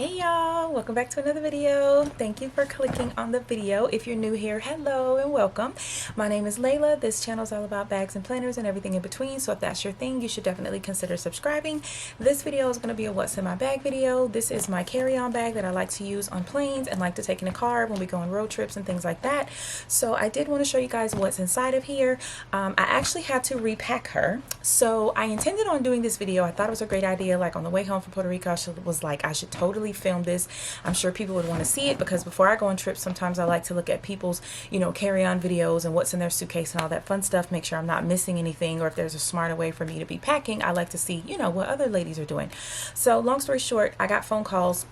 Hey y'all, welcome back to another video. Thank you for clicking on the video. If you're new here, hello and welcome. My name is Layla. This channel is all about bags and planners and everything in between, so if that's your thing, you should definitely consider subscribing. This video is going to be a what's in my bag video. This is my carry-on bag that I like to use on planes and like to take in the car when we go on road trips and things like that. So I did want to show you guys what's inside of here. I actually had to repack her, so I intended on doing this video. I thought it was a great idea. Like on the way home from Puerto Rico, I was like, I should totally film this. I'm sure people would want to see it because before I go on trips, sometimes I like to look at people's, carry-on videos and what's in their suitcase and all that fun stuff, make sure I'm not missing anything, or if there's a smarter way for me to be packing, I like to see, what other ladies are doing. So long story short, I got phone calls.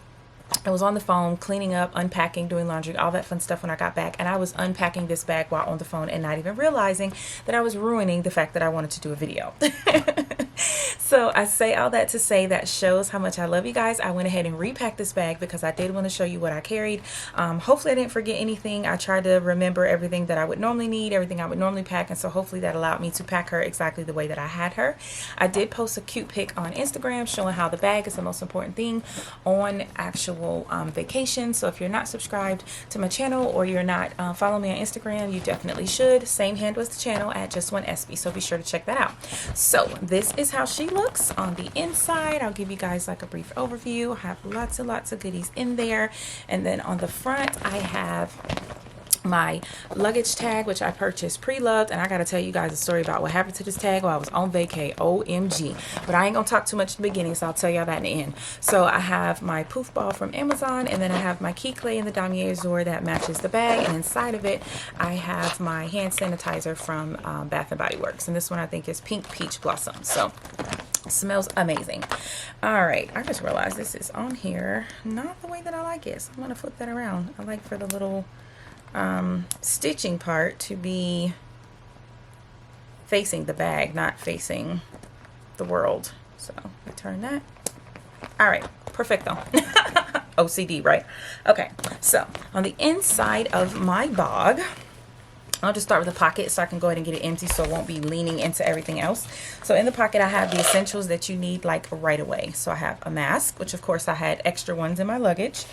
I was on the phone cleaning up, unpacking, doing laundry, all that fun stuff when I got back, and I was unpacking this bag while on the phone and not even realizing that I was ruining the fact that I wanted to do a video. So I say all that to say that shows how much I love you guys. I went ahead and repacked this bag because I did want to show you what I carried. Hopefully I didn't forget anything. I tried to remember everything that I would normally need, everything I would normally pack, and so hopefully that allowed me to pack her exactly the way that I had her. I did post a cute pic on Instagram showing how the bag is the most important thing on actual vacation. So if you're not subscribed to my channel or you're not following me on Instagram, you definitely should. Same handle as the channel at Just One SB, so be sure to check that out. So this is how she looks on the inside. I'll give you guys like a brief overview. I have lots and lots of goodies in there, and then on the front I have my luggage tag, which I purchased pre-loved, and I gotta tell you guys a story about what happened to this tag while I was on vacay. OMG. But I ain't gonna talk too much in the beginning, so I'll tell y'all that in the end. So I have my poof ball from Amazon, and then I have my key clay in the damier azur that matches the bag, and inside of it I have my hand sanitizer from Bath and Body Works, and this one I think is Pink Peach Blossom. So it smells amazing. All right, I just realized this is on here not the way that I like it, so I'm gonna flip that around. I like for the little stitching part to be facing the bag, not facing the world. So I turn that. All right, perfecto. OCD, right? Okay, so on the inside of my bag, I'll just start with the pocket so I can go ahead and get it empty so it won't be leaning into everything else. So in the pocket I have the essentials that you need like right away. So I have a mask, which of course I had extra ones in my luggage.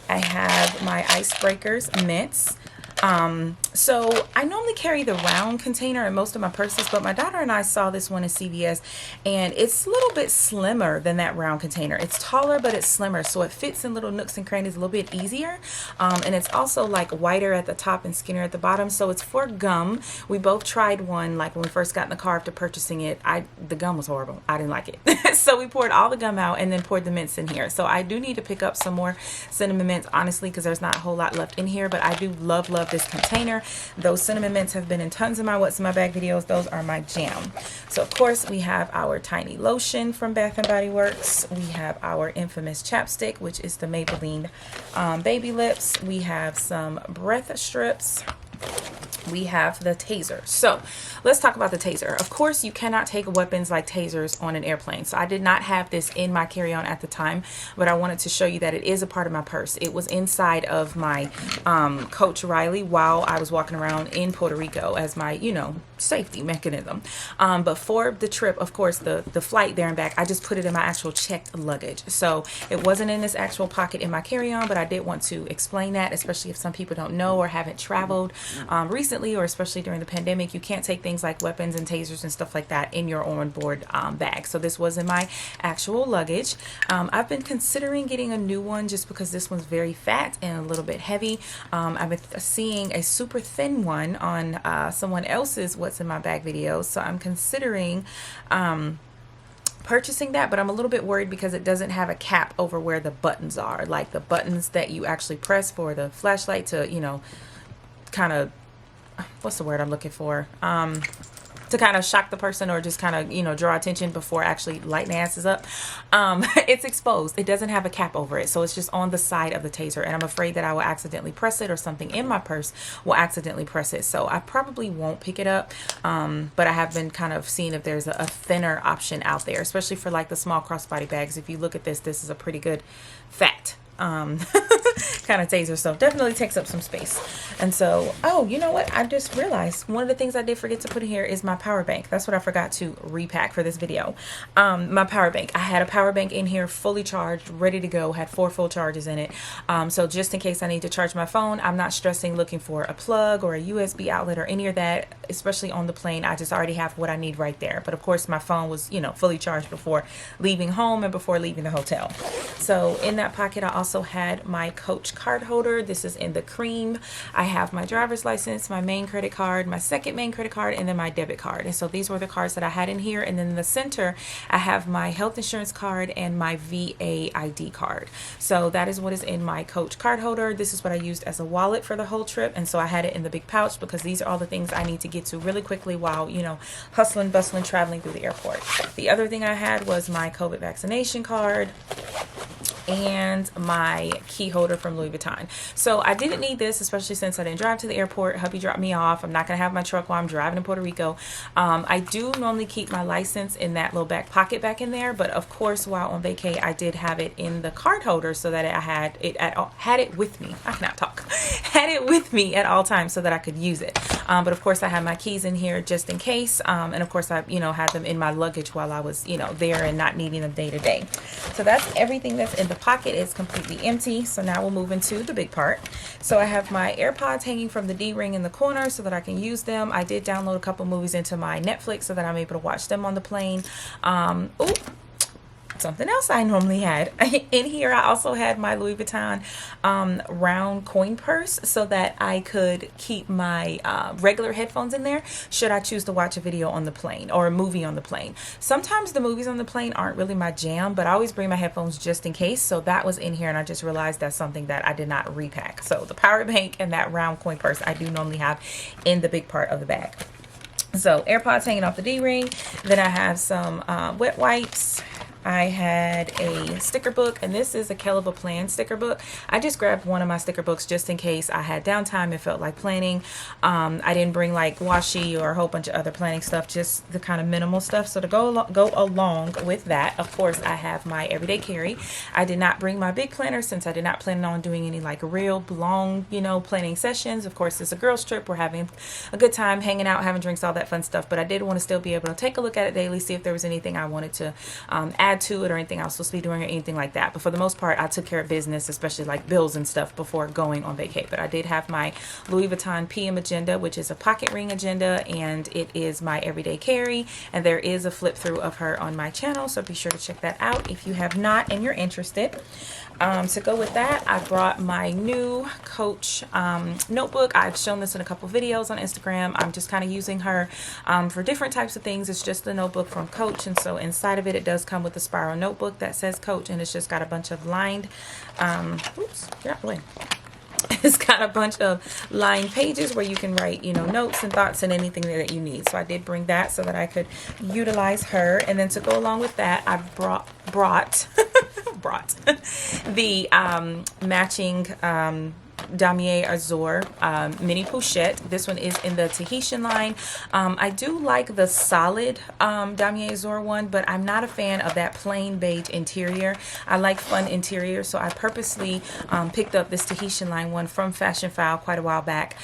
I have my icebreakers, mints. So I normally carry the round container in most of my purses, but my daughter and I saw this one at CVS, and it's a little bit slimmer than that round container. It's taller, but it's slimmer, so it fits in little nooks and crannies a little bit easier. And it's also like wider at the top and skinnier at the bottom, so it's for gum. We both tried one like when we first got in the car after purchasing it. The gum was horrible. I didn't like it. So we poured all the gum out and then poured the mints in here. So I do need to pick up some more cinnamon mints, honestly, because there's not a whole lot left in here, but I do love this container. Those cinnamon mints have been in tons of my what's in my bag videos. Those are my jam. So of course we have our tiny lotion from Bath and Body Works. We have our infamous chapstick, which is the Maybelline Baby Lips. We have some breath strips. We have the taser. So let's talk about the taser. Of course, you cannot take weapons like tasers on an airplane. So I did not have this in my carry-on at the time, but I wanted to show you that it is a part of my purse. It was inside of my Coach Riley while I was walking around in Puerto Rico as my, safety mechanism. But for the trip, of course, the flight there and back, I just put it in my actual checked luggage. So it wasn't in this actual pocket in my carry-on, but I did want to explain that, especially if some people don't know or haven't traveled recently, or especially during the pandemic. You can't take things like weapons and tasers and stuff like that in your onboard bag. So this was in my actual luggage. I've been considering getting a new one just because this one's very fat and a little bit heavy. I've been seeing a super thin one on someone else's what's in my bag videos, so I'm considering purchasing that, but I'm a little bit worried because it doesn't have a cap over where the buttons are, like the buttons that you actually press for the flashlight to kind of, what's the word I'm looking for, to kind of shock the person or just kind of draw attention before actually lighting the asses up. It's exposed. It doesn't have a cap over it, so it's just on the side of the taser, and I'm afraid that I will accidentally press it, or something in my purse will accidentally press it. So I probably won't pick it up, but I have been kind of seeing if there's a thinner option out there, especially for like the small crossbody bags. If you look at this is a pretty good fat kind of taser, so definitely takes up some space. And so, oh, you know what, I just realized one of the things I did forget to put in here is my power bank. That's what I forgot to repack for this video. My power bank, I had a power bank in here fully charged, ready to go, had 4 full charges in it. So just in case I need to charge my phone, I'm not stressing looking for a plug or a USB outlet or any of that, especially on the plane. I just already have what I need right there. But of course my phone was, you know, fully charged before leaving home and before leaving the hotel. So in that pocket I also had my Coach card holder. This is in the cream. I have my driver's license, my main credit card, my second main credit card, and then my debit card. And so these were the cards that I had in here. And then in the center I have my health insurance card and my VA ID card. So that is what is in my Coach card holder. This is what I used as a wallet for the whole trip, and so I had it in the big pouch because these are all the things I need to get to really quickly while, you know, hustling, bustling, traveling through the airport. The other thing I had was my COVID vaccination card and my key holder from Louis Vuitton. So I didn't need this, especially since I didn't drive to the airport. Hubby dropped me off. I'm not gonna have my truck while I'm driving in Puerto Rico. I do normally keep my license in that little back pocket back in there, but of course while on vacay I did have it in the card holder so that I had it with me. I cannot talk. Had it with me at all times so that I could use it. But of course I had my keys in here just in case, and of course I, you know, had them in my luggage while I was, you know, there and not needing them day to day. So that's everything that's in the pocket. Is completely empty. So now we'll move into the big part. So I have my AirPods hanging from the D-ring in the corner so that I can use them. I did download a couple movies into my Netflix so that I'm able to watch them on the plane. Something else I normally had in here, I also had my Louis Vuitton round coin purse so that I could keep my regular headphones in there should I choose to watch a video on the plane or a movie on the plane. Sometimes the movies on the plane aren't really my jam, but I always bring my headphones just in case. So that was in here, and I just realized that's something that I did not repack. So the power bank and that round coin purse I do normally have in the big part of the bag. So AirPods hanging off the D-ring. Then I have some wet wipes. I had a sticker book, and this is a Kell of a Plan sticker book. I just grabbed one of my sticker books just in case I had downtime and felt like planning. I didn't bring like washi or a whole bunch of other planning stuff, just the kind of minimal stuff. So to go along with that, of course, I have my everyday carry. I did not bring my big planner since I did not plan on doing any like real long, you know, planning sessions. Of course, it's a girls trip. We're having a good time, hanging out, having drinks, all that fun stuff. But I did want to still be able to take a look at it daily, see if there was anything I wanted to add to it or anything I was supposed to be doing or anything like that. But for the most part, I took care of business, especially like bills and stuff, before going on vacay. But I did have my Louis Vuitton PM agenda, which is a pocket ring agenda, and it is my everyday carry, and there is a flip through of her on my channel, so be sure to check that out if you have not and you're interested. To go with that, I brought my new Coach notebook. I've shown this in a couple videos on Instagram. I'm just kind of using her for different types of things. It's just a notebook from Coach, and so inside of it, it does come with a spiral notebook that says Coach, and it's just got a bunch of lined oops, get out the way. It's got a bunch of lined pages where you can write, you know, notes and thoughts and anything that you need. So I did bring that so that I could utilize her. And then to go along with that, I brought the matching Damier Azur mini pochette. This one is in the Tahitian line. I do like the solid Damier Azur one, but I'm not a fan of that plain beige interior. I like fun interior, so I purposely picked up this Tahitian line one from Fashion File quite a while back,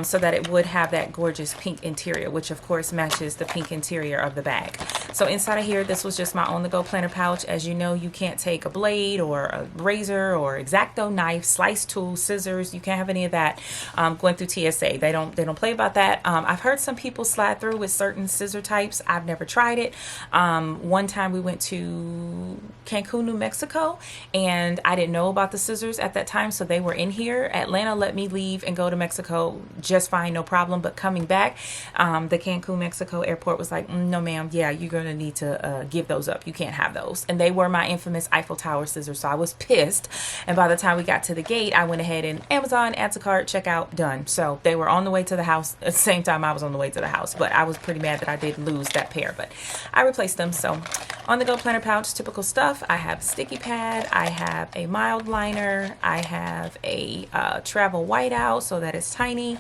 so that it would have that gorgeous pink interior, which of course matches the pink interior of the bag. So inside of here, this was just my on-the-go planner pouch. As you know, you can't take a blade or a razor or X-Acto knife, slice tool, scissors. You can't have any of that going through TSA. They don't play about that. I've heard some people slide through with certain scissor types. I've never tried it. One time we went to Cancun, New Mexico, and I didn't know about the scissors at that time, so they were in here. Atlanta let me leave and go to Mexico just fine, no problem. But coming back, the Cancun, Mexico airport was like, no ma'am, yeah, you're gonna need to give those up. You can't have those. And they were my infamous Eiffel Tower scissors, so I was pissed. And by the time we got to the gate, I went ahead and Amazon, add to cart, checkout, done. So they were on the way to the house at the same time I was on the way to the house. But I was pretty mad that I did lose that pair, but I replaced them. So On the go planner pouch, typical stuff. I have a sticky pad, I have a mild liner, I have a travel whiteout so that it's tiny.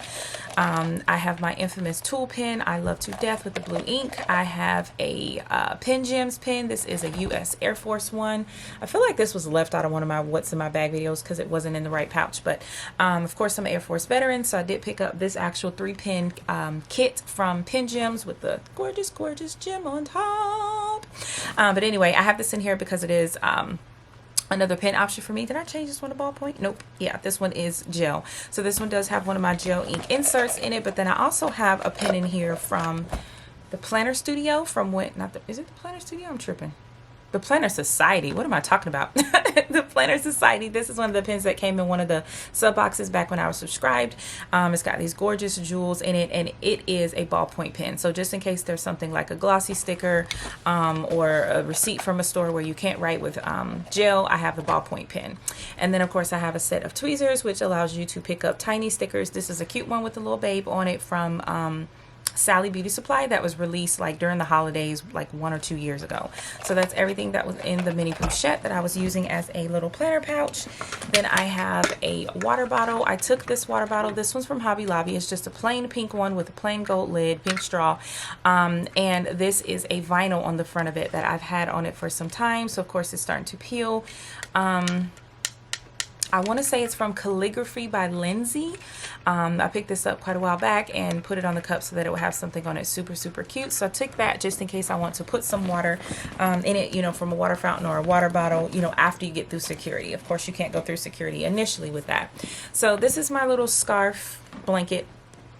I have my infamous tool pen I love to death with the blue ink. I have a Pen Gems pen. This is a US Air Force one. I feel like this was left out of one of my what's in my bag videos because it wasn't in the right pouch, but of course I'm an Air Force veteran, so I did pick up this actual 3-pin kit from Pen Gems with the gorgeous gem on top. But anyway, I have this in here because it is another pen option for me. Did I change this one to ballpoint? Nope. Yeah, this one is gel. So this one does have one of my gel ink inserts in it, but then I also have a pen in here from the Planner Studio from when, not the, is it the Planner Studio? I'm tripping. The Planner Society. What am I talking about? The Planner Society. This is one of the pens that came in one of the sub boxes back when I was subscribed. It's got these gorgeous jewels in it, and it is a ballpoint pen. So just in case there's something like a glossy sticker or a receipt from a store where you can't write with gel, I have the ballpoint pen. And then of course I have a set of tweezers, which allows you to pick up tiny stickers. This is a cute one with a little babe on it from Sally Beauty Supply that was released like during the holidays like 1 or 2 years ago. So that's everything that was in the mini pochette that I was using as a little planner pouch. Then I have a water bottle. I took this water bottle. This one's from Hobby Lobby. It's just a plain pink one with a plain gold lid, pink straw. And this is a vinyl on the front of it that I've had on it for some time. So of course it's starting to peel. I want to say it's from Calligraphy by Lindsay. I picked this up quite a while back and put it on the cup so that it would have something on it super cute. So I took that just in case I want to put some water in it, you know, from a water fountain or a water bottle, you know, after you get through security. Of course, you can't go through security initially with that. So this is my little scarf blanket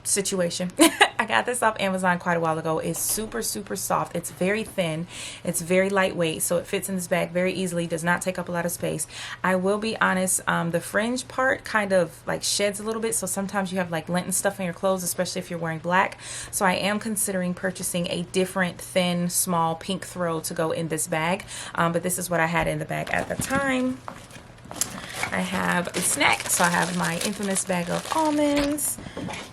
situation. I got this off Amazon quite a while ago. It's super soft. It's very thin. It's very lightweight, so it fits in this bag very easily. Does not take up a lot of space. I will be honest, the fringe part kind of like sheds a little bit, so sometimes you have like lint and stuff in your clothes, especially if you're wearing black. So I am considering purchasing a different thin small pink throw to go in this bag, but this is what I had in the bag at the time. I have a snack, so I have my infamous bag of almonds.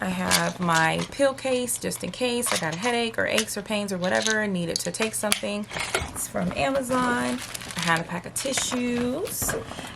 I have my pill case just in case I got a headache or aches or pains or whatever and needed to take something. It's from Amazon. I have a pack of tissues.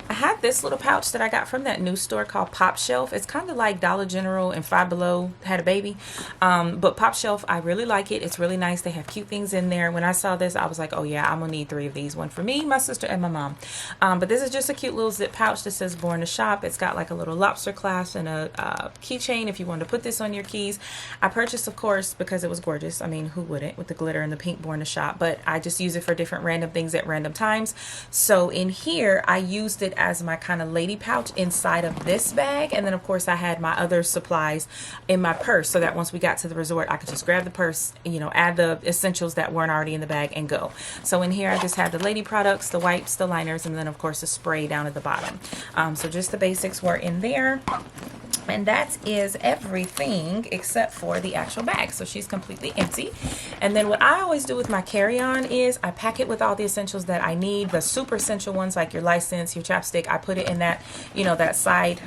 I have this little pouch that I got from that new store called Pop Shelf. It's kind of like Dollar General and Five Below had a baby, but Pop Shelf, I really like it. It's really nice. They have cute things in there. When I saw this, I was like, oh yeah, I'm gonna need 3 of these. One for me, my sister, and my mom. But this is just a cute little zip pouch that says Born to Shop. It's got like a little lobster clasp and a keychain if you want to put this on your keys. I purchased, of course, because it was gorgeous. I mean, who wouldn't, with the glitter and the pink Born to Shop, but I just use it for different random things at random times. So in here, I used it as my kind of lady pouch inside of this bag, and then of course I had my other supplies in my purse so that once we got to the resort I could just grab the purse, you know, add the essentials that weren't already in the bag and go. So in here I just had the lady products, the wipes, the liners, and then of course the spray down at the bottom. So just the basics were in there. And that is everything except for the actual bag. So she's completely empty. And then what I always do with my carry-on is I pack it with all the essentials that I need. The super essential ones like your license, your chapstick, I put it in that, you know, that side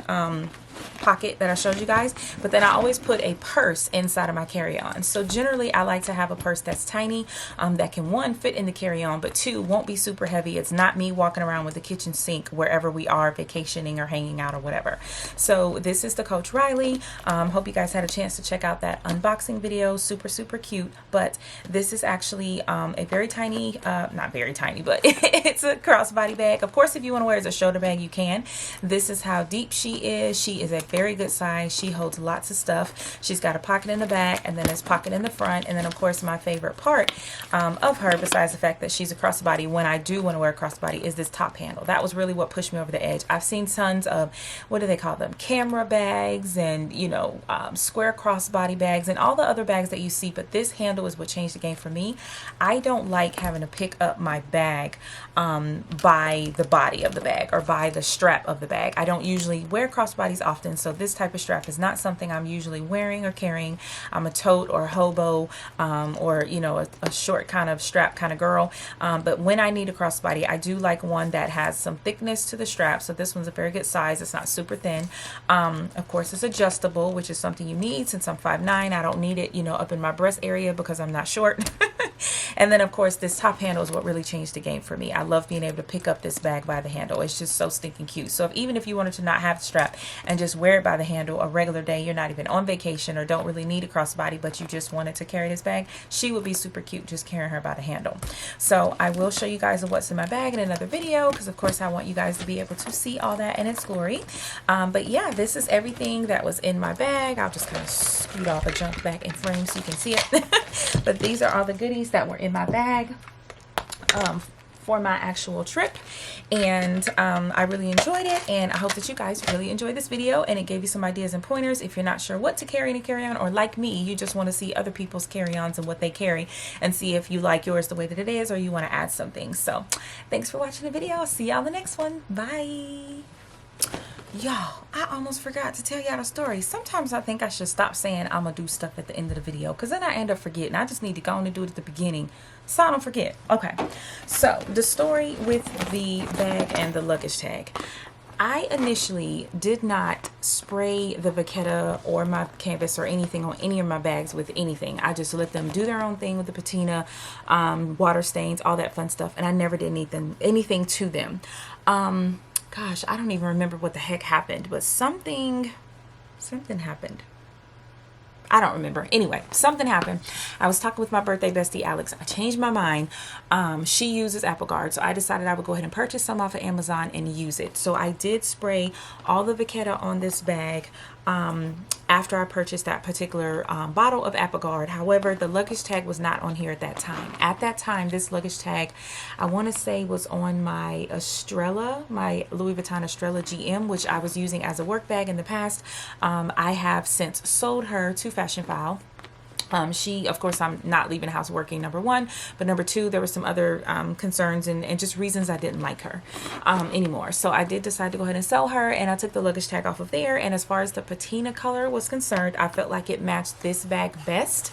pocket that I showed you guys. But then I always put a purse inside of my carry-on. So generally I like to have a purse that's tiny, that can, 1, fit in the carry-on, but 2, won't be super heavy. It's not me walking around with the kitchen sink wherever we are vacationing or hanging out or whatever. So this is the Coach Riley. Hope you guys had a chance to check out that unboxing video. Super cute. But this is actually a very tiny, not very tiny, but it's a crossbody bag. Of course, if you want to wear it as a shoulder bag, you can. This is how deep she is. She is a very good size. She holds lots of stuff. She's got a pocket in the back and then there's pocket in the front. And then of course my favorite part of her, besides the fact that she's a crossbody, when I do want to wear a crossbody, is this top handle. That was really what pushed me over the edge. I've seen tons of, what do they call them, camera bags and, you know, square crossbody bags and all the other bags that you see, but this handle is what changed the game for me. I don't like having to pick up my bag by the body of the bag or by the strap of the bag. I don't usually wear crossbodies often, so this type of strap is not something I'm usually wearing or carrying. I'm a tote or a hobo or, you know, a short kind of strap kind of girl, but when I need a crossbody, I do like one that has some thickness to the strap. So this one's a very good size. It's not super thin. Of course it's adjustable, which is something you need. Since I'm 5'9", I don't need it, you know, up in my breast area because I'm not short. And then of course this top handle is what really changed the game for me. I love being able to pick up this bag by the handle. It's just so stinking cute. So even if you wanted to not have the strap and just wear it by the handle a regular day, you're not even on vacation or don't really need a crossbody, but you just wanted to carry this bag, she would be super cute just carrying her by the handle. So I will show you guys what's in my bag in another video, because of course I want you guys to be able to see all that in its glory. But yeah, this is everything that was in my bag. I'll just kind of scoot all the junk back in frame so you can see it. But these are all the goodies that were in my bag for my actual trip, and I really enjoyed it, and I hope that you guys really enjoyed this video and it gave you some ideas and pointers if you're not sure what to carry in a carry-on, or like me, you just want to see other people's carry-ons and what they carry and see if you like yours the way that it is or you want to add some things. So thanks for watching the video. I'll see y'all in the next one. Bye. Y'all, I almost forgot to tell y'all the story. Sometimes I think I should stop saying I'm gonna do stuff at the end of the video, because then I end up forgetting. I just need to go on and do it at the beginning so I don't forget. Okay, so the story with the bag and the luggage tag. I initially did not spray the Vachetta or my canvas or anything on any of my bags with anything. I just let them do their own thing with the patina, water stains, all that fun stuff, and I never did anything to them. Gosh, I don't even remember what the heck happened, but something happened. I don't remember. Anyway, something happened. I was talking with my birthday bestie, Alex. I changed my mind. She uses Apple Guard, so I decided I would go ahead and purchase some off of Amazon and use it. So I did spray all the Vachetta on this bag after I purchased that particular bottle of Apple Guard. However, the luggage tag was not on here at that time. At that time, this luggage tag, I want to say, was on my Estrella, my Louis Vuitton Estrella GM, which I was using as a work bag in the past. I have since sold her to Fashionphile. She, of course, I'm not leaving the house working, number one, but number two, there were some other concerns and just reasons I didn't like her anymore. So I did decide to go ahead and sell her, and I took the luggage tag off of there. And as far as the patina color was concerned, I felt like it matched this bag best,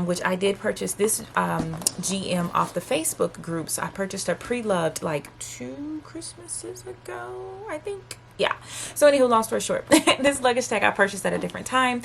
which I did purchase this GM off the Facebook groups. I purchased her pre-loved like 2 Christmases ago, I think. Yeah. So anywho, long story short, this luggage tag I purchased at a different time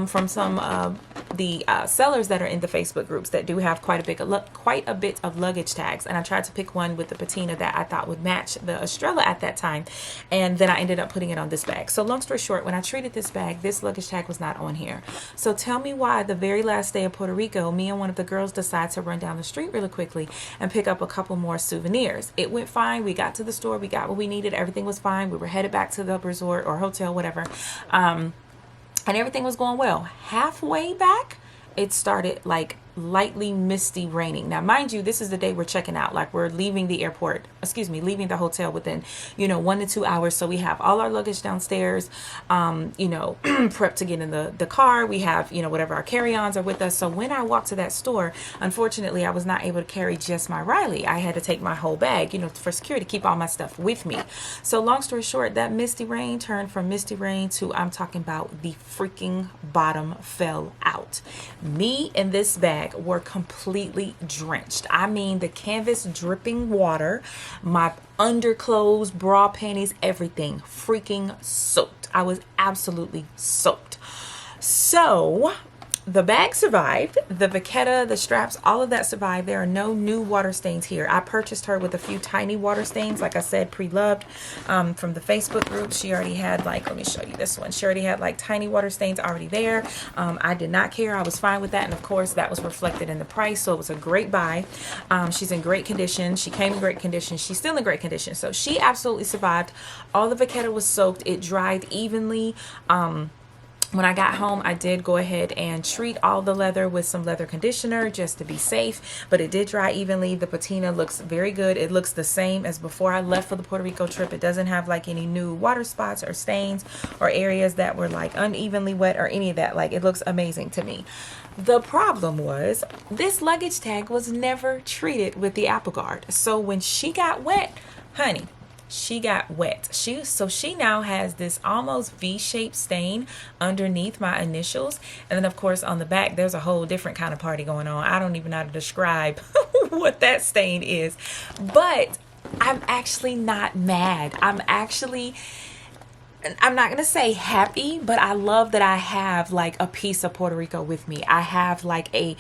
from some of the sellers that are in the Facebook groups that do have quite a bit of luggage tags, and I tried to pick one with the patina that I thought would match the Estrella at that time, and then I ended up putting it on this bag. So long story short, when I treated this bag, this luggage tag was not on here. So tell me why the very last day of Puerto Rico, me and one of the girls decided to run down the street really quickly and pick up a couple more souvenirs. It went fine. We got to the store, we got what we needed, everything was fine. We were headed back to the resort or hotel, whatever, and everything was going well. Halfway back, it started like lightly misty raining. Now mind you, this is the day we're checking out, like we're leaving the airport, leaving the hotel within 1 to 2 hours. So we have all our luggage downstairs, prepped to get in the car. We have whatever our carry-ons are with us. So when I walked to that store, unfortunately I was not able to carry just my Riley. I had to take my whole bag for security, keep all my stuff with me. So long story short, that misty rain turned from misty rain to, I'm talking about, the freaking bottom fell out. Me and this bag were completely drenched. I mean, the canvas dripping water, my underclothes, bra, panties, everything freaking soaked. I was absolutely soaked. So the bag survived, the Vachetta, the straps, all of that survived. There are no new water stains here. I purchased her with a few tiny water stains, like I said, pre-loved from the Facebook group. She already had let me show you this one. She already had like tiny water stains already there. I did not care. I was fine with that. And of course that was reflected in the price. So it was a great buy. She's in great condition. She came in great condition. She's still in great condition. So she absolutely survived. All the Vachetta was soaked. It dried evenly. When I got home, I did go ahead and treat all the leather with some leather conditioner just to be safe, but it did dry evenly. The patina looks very good. It looks the same as before I left for the Puerto Rico trip. It doesn't have like any new water spots or stains or areas that were like unevenly wet or any of that. Like, it looks amazing to me. The problem was this luggage tag was never treated with the Apple Guard. So when she got wet, honey, she got wet. So she now has this almost V-shaped stain underneath my initials. And then of course on the back, there's a whole different kind of party going on. I don't even know how to describe what that stain is, but I'm actually not mad. I'm not gonna say happy, but I love that I have like a piece of Puerto Rico with me. I have like a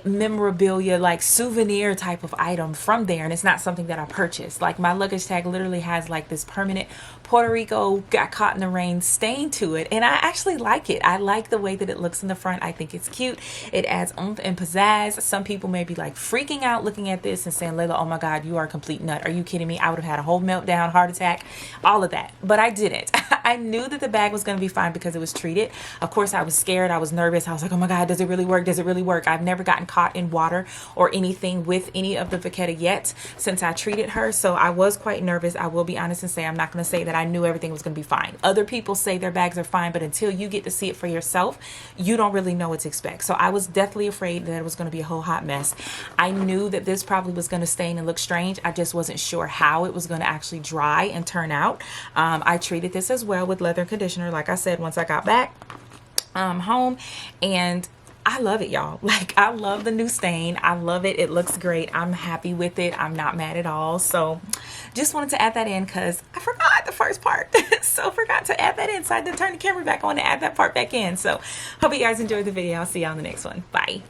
memorabilia, like souvenir type of item from there, and it's not something that I purchased. Like my luggage tag literally has like this permanent Puerto Rico got caught in the rain stain to it, and I actually like it. I like the way that it looks in the front. I think it's cute. It adds oomph and pizzazz. Some people may be like freaking out looking at this and saying, Layla, oh my God, you are a complete nut. Are you kidding me? I would have had a whole meltdown, heart attack, all of that, but I didn't. I knew that the bag was going to be fine because it was treated. Of course, I was scared. I was nervous. I was like, oh my God, does it really work? Does it really work? I've never gotten caught in water or anything with any of the Vachetta yet since I treated her. So I was quite nervous. I will be honest and say, I'm not going to say that I knew everything was going to be fine. Other people say their bags are fine, but until you get to see it for yourself, you don't really know what to expect. So I was definitely afraid that it was going to be a whole hot mess. I knew that this probably was going to stain and look strange. I just wasn't sure how it was going to actually dry and turn out. I treated this as well with leather conditioner, like I said, once I got back home, and I love it, y'all. Like, I love the new stain. I love it. It looks great. I'm happy with it. I'm not mad at all. So just wanted to add that in because I forgot the first part. So forgot to add that in. So I had to turn the camera back on to add that part back in. So hope you guys enjoyed the video. I'll see y'all in the next one. Bye.